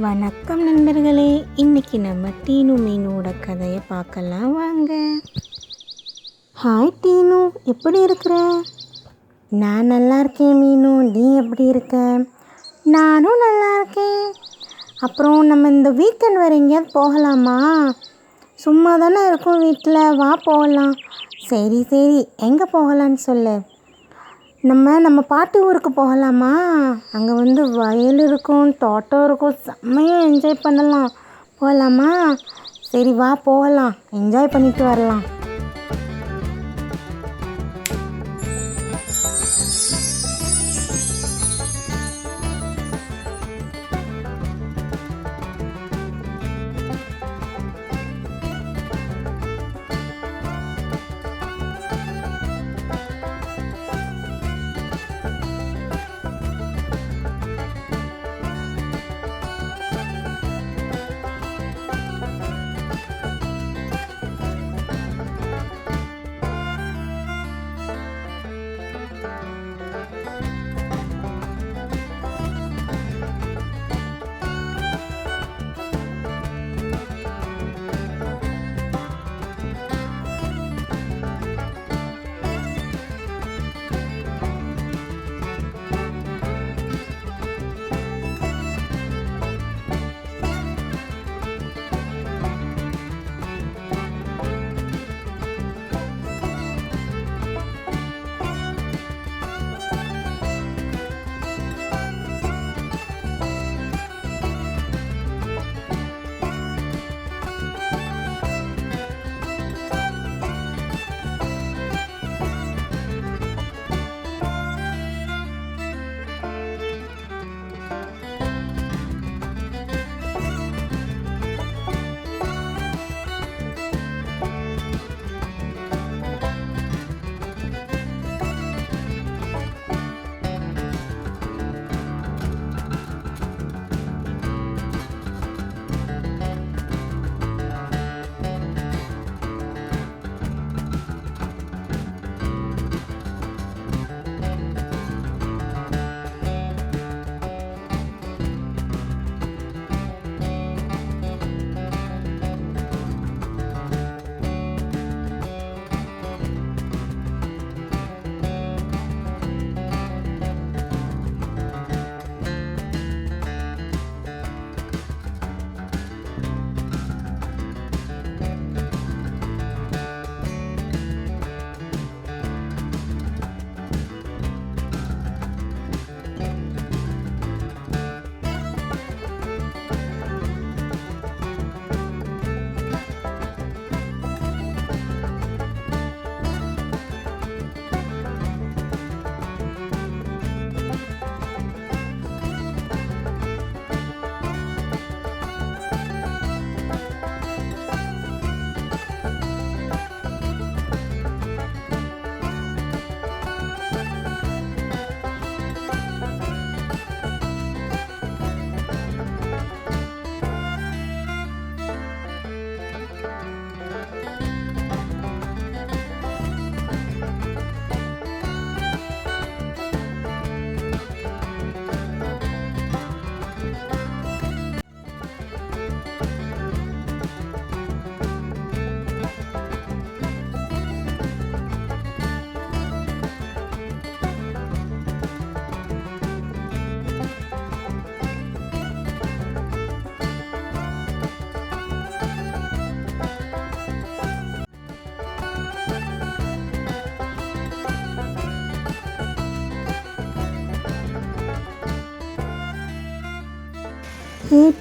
வணக்கம் நண்பர்களே, இன்றைக்கி நம்ம டீனு மீனோட கதையை பார்க்கலாம் வாங்க. ஹாய் டீனு, எப்படி இருக்கிற? நான் நல்லா இருக்கேன் மீனு, நீ எப்படி இருக்க? நானும் நல்லா இருக்கேன். அப்புறம் நம்ம இந்த வீக்கெண்ட் வர எங்கேயாவது போகலாமா? சும்மா தானே இருக்கோம் வீட்டில், வா போகலாம். சரி எங்கே போகலான்னு சொல்லு. நம்ம பாட்டி ஊருக்கு போகலாமா? அங்கே வயல் இருக்கும், தோட்டம் இருக்கும், செம்மையாக என்ஜாய் பண்ணலாம். போகலாமா? சரி வா போகலாம், என்ஜாய் பண்ணிட்டு வரலாம்.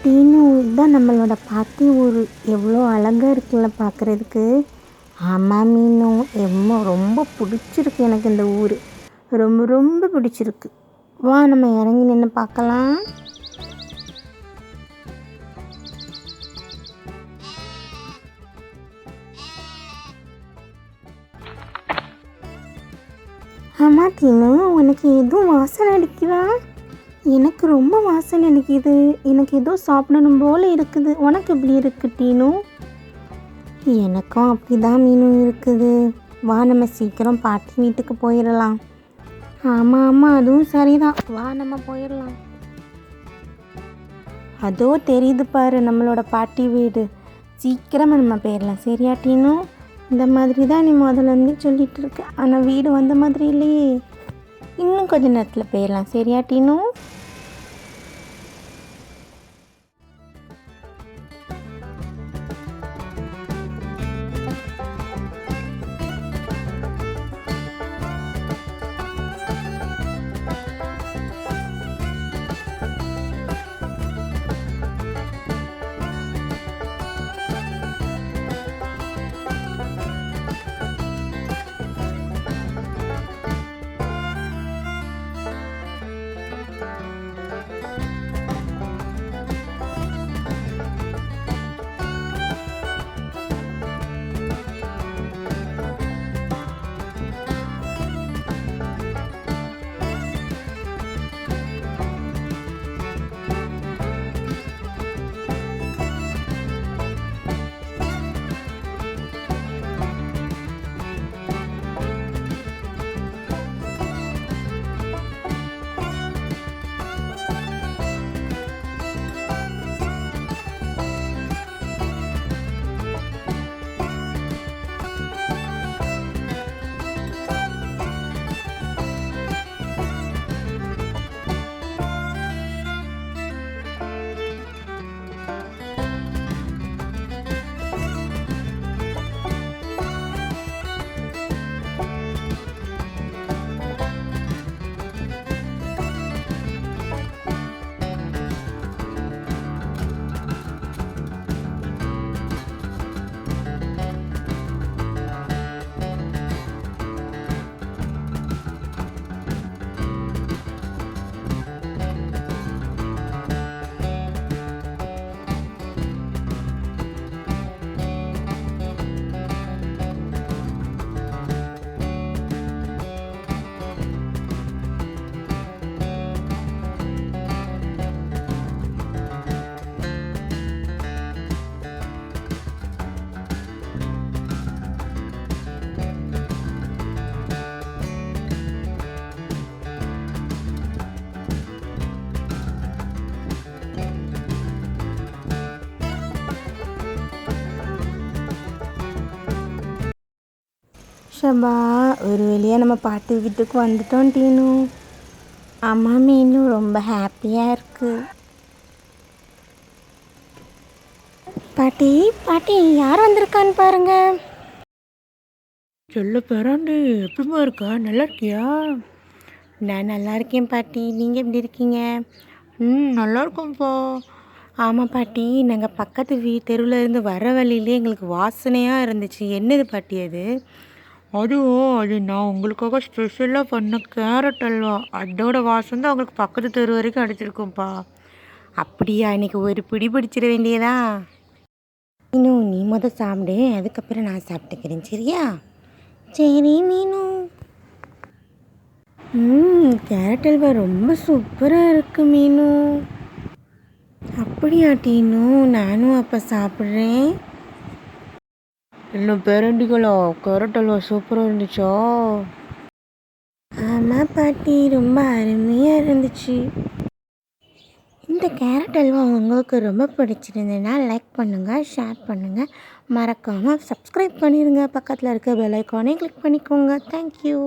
டீனு, இதுதான் நம்மளோட பாட்டி ஊர். எவ்வளோ அழகாக இருக்குல்ல பார்க்குறதுக்கு. ஆமாம் மீனு, ரொம்ப பிடிச்சிருக்கு எனக்கு இந்த ஊர். ரொம்ப பிடிச்சிருக்கு. வா நம்ம இறங்கி நின்று பார்க்கலாம். ஆமாம் டீனு, உனக்கு எதுவும் வாசனை அடிக்குதா? எனக்கு ரொம்ப வாசனை அடிக்குது. எனக்கு ஏதோ சாப்பிடணும் போல் இருக்குது. உனக்கு எப்படி இருக்கு டீனு? எனக்கும் அப்படி தான் மீனு இருக்குது. வா நம்ம சீக்கிரம் பாட்டி வீட்டுக்கு போயிடலாம். ஆமாம் ஆமாம், அதுவும் சரிதான். வா நம்ம போயிடலாம். அதோ தெரியுது பாரு நம்மளோட பாட்டி வீடு. சீக்கிரமாக நம்ம போயிடலாம். சரியா டீனு? இந்த மாதிரி தான் நீ முதல்ல சொல்லிகிட்டு இருக்க. ஆனால் வீடு வந்த மாதிரி இல்லையே. இன்னும் கொஞ்சம் நேரத்தில் போயிடலாம். சரியா டீனு? ஷபா, ஒரு வழியாக நம்ம பாட்டி வீட்டுக்கு வந்துட்டோம் டீனு. ஆமாம் மீனு, ரொம்ப ஹாப்பியாக இருக்குது. பாட்டி பாட்டி, யார் வந்திருக்கான்னு பாருங்க. சொல்ல பேராண்டி, எப்படிமா இருக்கா? நல்லா இருக்கியா? நான் நல்லா இருக்கேன் பாட்டி. நீங்கள் எப்படி இருக்கீங்க? நல்லா இருக்கோம்ப்பா. ஆமாம் பாட்டி, நாங்கள் பக்கத்து தெருவில் இருந்து வர வழியிலே எங்களுக்கு வாசனையாக இருந்துச்சு. என்னது பாட்டி அது? அது நான் உங்களுக்காக ஸ்பெஷலாக பண்ண கேரட் அல்வா. அதோட வாசம் தான் உங்களுக்கு பக்கத்து தெரு வரைக்கும் அடிச்சிருக்கோம்ப்பா. அப்படியா? இன்னைக்கு ஒரு பிடி பிடிச்சிட வேண்டியதா? இன்னும் நீ சாப்பிடு, அதுக்கப்புறம் நான் சாப்பிட்டுக்கிறேன். சரியா? சரி மீனு. கேரட் அல்வா ரொம்ப சூப்பராக இருக்கு மீனு. அப்படியா டீனு? நானும் அப்போ சாப்பிட்றேன். என்ன பேரண்டிகளா, கேரட் அல்வா சூப்பராக இருந்துச்சா? ஆமாம் பாட்டி, ரொம்ப அருமையாக இருந்துச்சு. இந்த கேரட் அல்வா உங்களுக்கு ரொம்ப பிடிச்சிருந்ததுன்னா லைக் பண்ணுங்கள், ஷேர் பண்ணுங்கள், மறக்காமல் சப்ஸ்கிரைப் பண்ணிடுங்க. பக்கத்தில் இருக்க பெல் ஐக்கானே கிளிக் பண்ணிக்கோங்க. தேங்க்யூ.